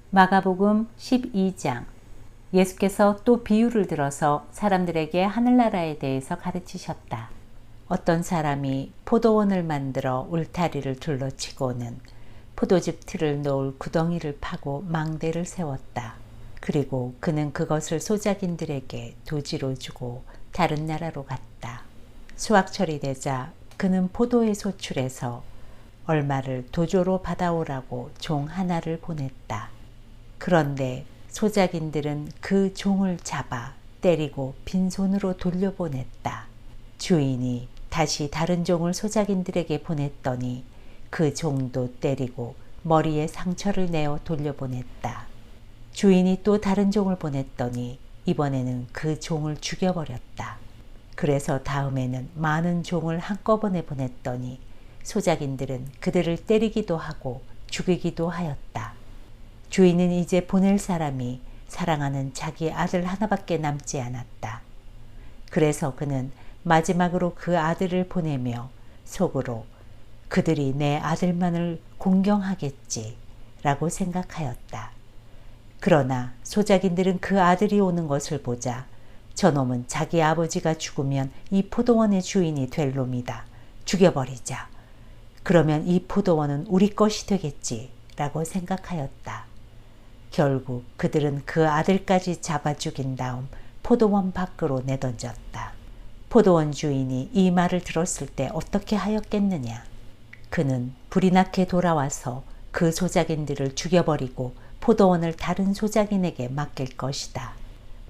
마가복음 12장. 예수께서 또 비유를 들어서 사람들에게 하늘나라에 대해서 가르치셨다. 어떤 사람이 포도원을 만들어 울타리를 둘러치고는 포도즙 틀을 놓을 구덩이를 파고 망대를 세웠다. 그리고 그는 그것을 소작인들에게 도지로 주고 다른 나라로 갔다. 수확철이 되자 그는 포도에 소출해서 얼마를 도조로 받아오라고 종 하나를 보냈다. 그런데 소작인들은 그 종을 잡아 때리고 빈손으로 돌려보냈다. 주인이 다시 다른 종을 소작인들에게 보냈더니 그 종도 때리고 머리에 상처를 내어 돌려보냈다. 주인이 또 다른 종을 보냈더니 이번에는 그 종을 죽여버렸다. 그래서 다음에는 많은 종을 한꺼번에 보냈더니 소작인들은 그들을 때리기도 하고 죽이기도 하였다. 주인은 이제 보낼 사람이 사랑하는 자기 아들 하나밖에 남지 않았다. 그래서 그는 마지막으로 그 아들을 보내며 속으로 그들이 내 아들만을 공경하겠지 라고 생각하였다. 그러나 소작인들은 그 아들이 오는 것을 보자 저놈은 자기 아버지가 죽으면 이 포도원의 주인이 될 놈이다. 죽여버리자. 그러면 이 포도원은 우리 것이 되겠지 라고 생각하였다. 결국 그들은 그 아들까지 잡아 죽인 다음 포도원 밖으로 내던졌다. 포도원 주인이 이 말을 들었을 때 어떻게 하였겠느냐. 그는 불이 나게 돌아와서 그 소작인들을 죽여버리고 포도원을 다른 소작인에게 맡길 것이다.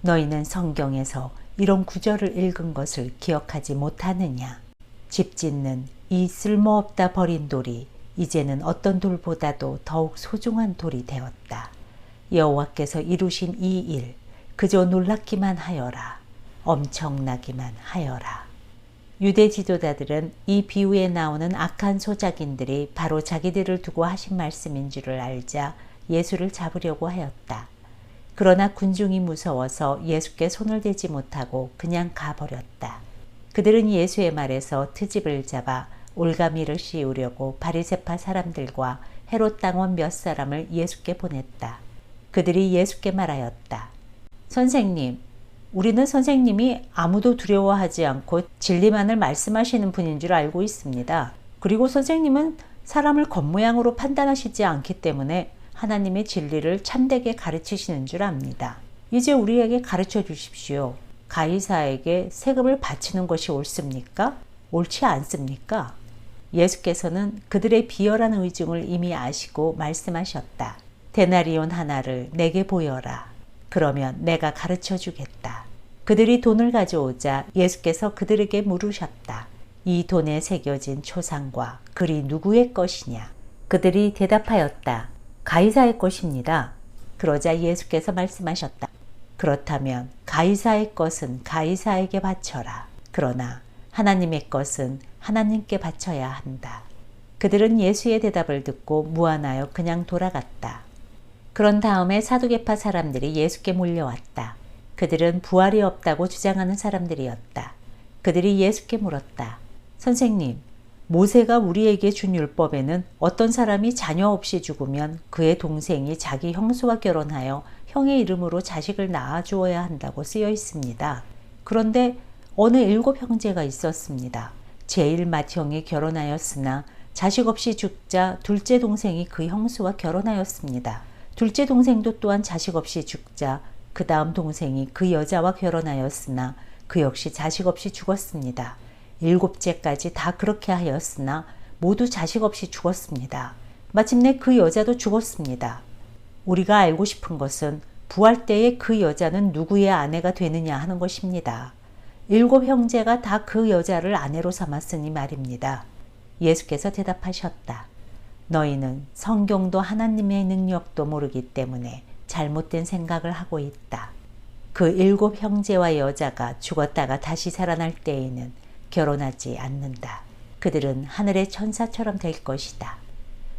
너희는 성경에서 이런 구절을 읽은 것을 기억하지 못하느냐. 집 짓는 이 쓸모없다 버린 돌이 이제는 어떤 돌보다도 더욱 소중한 돌이 되었다. 여호와께서 이루신 이 일 그저 놀랍기만 하여라. 엄청나기만 하여라. 유대 지도자들은 이 비유에 나오는 악한 소작인들이 바로 자기들을 두고 하신 말씀인 줄을 알자 예수를 잡으려고 하였다. 그러나 군중이 무서워서 예수께 손을 대지 못하고 그냥 가버렸다. 그들은 예수의 말에서 트집을 잡아 올가미를 씌우려고 바리새파 사람들과 헤롯 당원 몇 사람을 예수께 보냈다. 그들이 예수께 말하였다. 선생님, 우리는 선생님이 아무도 두려워하지 않고 진리만을 말씀하시는 분인 줄 알고 있습니다. 그리고 선생님은 사람을 겉모양으로 판단하시지 않기 때문에 하나님의 진리를 참되게 가르치시는 줄 압니다. 이제 우리에게 가르쳐 주십시오. 가이사에게 세금을 바치는 것이 옳습니까? 옳지 않습니까? 예수께서는 그들의 비열한 의중을 이미 아시고 말씀하셨다. 데나리온 하나를 내게 보여라. 그러면 내가 가르쳐 주겠다. 그들이 돈을 가져오자 예수께서 그들에게 물으셨다. 이 돈에 새겨진 초상과 글이 누구의 것이냐? 그들이 대답하였다. 가이사의 것입니다. 그러자 예수께서 말씀하셨다. 그렇다면 가이사의 것은 가이사에게 바쳐라. 그러나 하나님의 것은 하나님께 바쳐야 한다. 그들은 예수의 대답을 듣고 무안하여 그냥 돌아갔다. 그런 다음에 사두개파 사람들이 예수께 몰려왔다. 그들은 부활이 없다고 주장하는 사람들이었다. 그들이 예수께 물었다. 선생님, 모세가 우리에게 준 율법에는 어떤 사람이 자녀 없이 죽으면 그의 동생이 자기 형수와 결혼하여 형의 이름으로 자식을 낳아주어야 한다고 쓰여 있습니다. 그런데 어느 7 형제가 있었습니다. 제일 맏형이 결혼하였으나 자식 없이 죽자 둘째 동생이 그 형수와 결혼하였습니다. 둘째 동생도 또한 자식 없이 죽자 그 다음 동생이 그 여자와 결혼하였으나 그 역시 자식 없이 죽었습니다. 7째까지 다 그렇게 하였으나 모두 자식 없이 죽었습니다. 마침내 그 여자도 죽었습니다. 우리가 알고 싶은 것은 부활 때에 그 여자는 누구의 아내가 되느냐 하는 것입니다. 7 형제가 다 그 여자를 아내로 삼았으니 말입니다. 예수께서 대답하셨다. 너희는 성경도 하나님의 능력도 모르기 때문에 잘못된 생각을 하고 있다. 그 7 형제와 여자가 죽었다가 다시 살아날 때에는 결혼하지 않는다. 그들은 하늘의 천사처럼 될 것이다.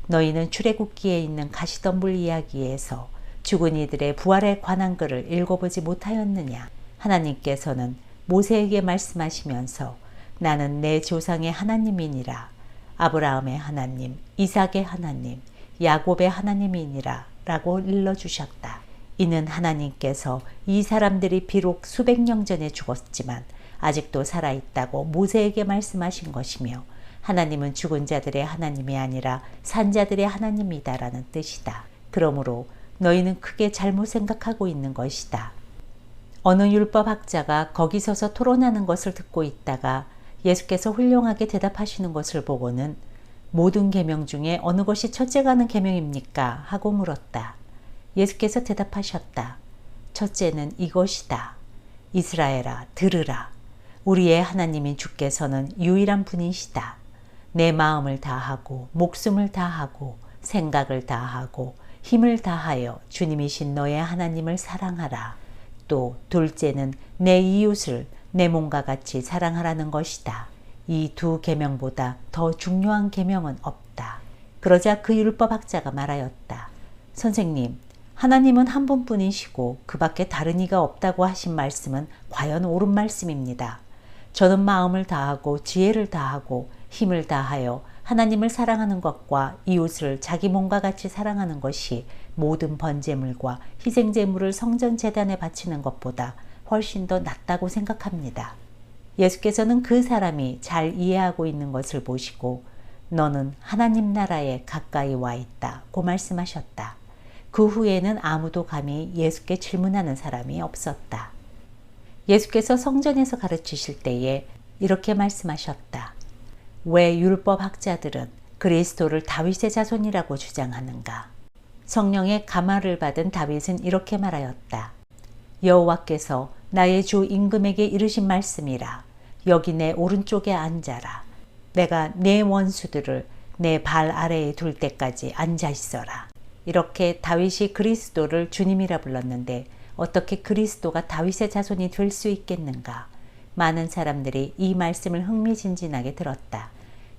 너희는 출애굽기에 있는 가시덤불 이야기에서 죽은 이들의 부활에 관한 글을 읽어보지 못하였느냐? 하나님께서는 모세에게 말씀하시면서 나는 내 조상의 하나님이니라. 아브라함의 하나님, 이삭의 하나님, 야곱의 하나님이니라 라고 일러주셨다. 이는 하나님께서 이 사람들이 비록 수백 년 전에 죽었지만 아직도 살아있다고 모세에게 말씀하신 것이며 하나님은 죽은 자들의 하나님이 아니라 산 자들의 하나님이다라는 뜻이다. 그러므로 너희는 크게 잘못 생각하고 있는 것이다. 어느 율법학자가 거기 서서 토론하는 것을 듣고 있다가 예수께서 훌륭하게 대답하시는 것을 보고는 모든 계명 중에 어느 것이 첫째가는 계명입니까? 하고 물었다. 예수께서 대답하셨다. 첫째는 이것이다. 이스라엘아, 들으라. 우리의 하나님인 주께서는 유일한 분이시다. 내 마음을 다하고 목숨을 다하고 생각을 다하고 힘을 다하여 주님이신 너의 하나님을 사랑하라. 또 둘째는 내 이웃을 내 몸과 같이 사랑하라는 것이다. 이 두 계명보다 더 중요한 계명은 없다. 그러자 그 율법학자가 말하였다. 선생님, 하나님은 한 분뿐이시고 그 밖에 다른 이가 없다고 하신 말씀은 과연 옳은 말씀입니다. 저는 마음을 다하고 지혜를 다하고 힘을 다하여 하나님을 사랑하는 것과 이웃을 자기 몸과 같이 사랑하는 것이 모든 번제물과 희생제물을 성전 제단에 바치는 것보다 훨씬 더 낫다고 생각합니다. 예수께서는 그 사람이 잘 이해하고 있는 것을 보시고 너는 하나님 나라에 가까이 와 있다고 말씀하셨다. 그 후에는 아무도 감히 예수께 질문하는 사람이 없었다. 예수께서 성전에서 가르치실 때에 이렇게 말씀하셨다. 왜 율법학자들은 그리스도를 다윗의 자손이라고 주장하는가? 성령의 감화를 받은 다윗은 이렇게 말하였다. 여호와께서 나의 주 임금에게 이르신 말씀이라. 여기 내 오른쪽에 앉아라. 내가 내 원수들을 내 발 아래에 둘 때까지 앉아 있어라. 이렇게 다윗이 그리스도를 주님이라 불렀는데 어떻게 그리스도가 다윗의 자손이 될 수 있겠는가? 많은 사람들이 이 말씀을 흥미진진하게 들었다.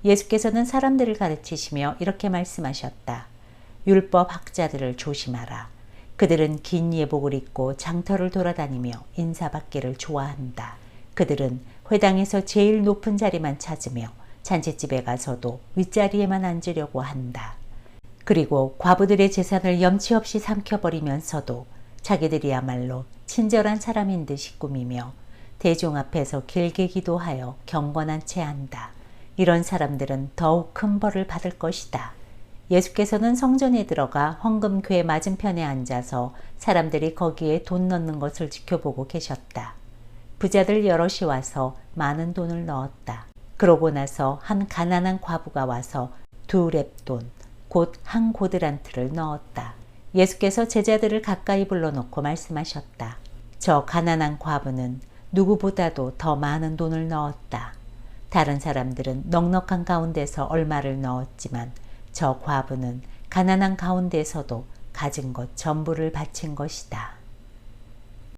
예수께서는 사람들을 가르치시며 이렇게 말씀하셨다. 율법 학자들을 조심하라. 그들은 긴 예복을 입고 장터를 돌아다니며 인사받기를 좋아한다. 그들은 회당에서 제일 높은 자리만 찾으며 잔치집에 가서도 윗자리에만 앉으려고 한다. 그리고 과부들의 재산을 염치 없이 삼켜버리면서도 자기들이야말로 친절한 사람인 듯이 꾸미며 대중 앞에서 길게 기도하여 경건한 채 한다. 이런 사람들은 더욱 큰 벌을 받을 것이다. 예수께서는 성전에 들어가 헌금궤 맞은편에 앉아서 사람들이 거기에 돈 넣는 것을 지켜보고 계셨다. 부자들 여럿이 와서 많은 돈을 넣었다. 그러고 나서 한 가난한 과부가 와서 2렙돈, 곧 한 고드란트를 넣었다. 예수께서 제자들을 가까이 불러놓고 말씀하셨다. 저 가난한 과부는 누구보다도 더 많은 돈을 넣었다. 다른 사람들은 넉넉한 가운데서 얼마를 넣었지만 저 과부는 가난한 가운데서도 가진 것 전부를 바친 것이다.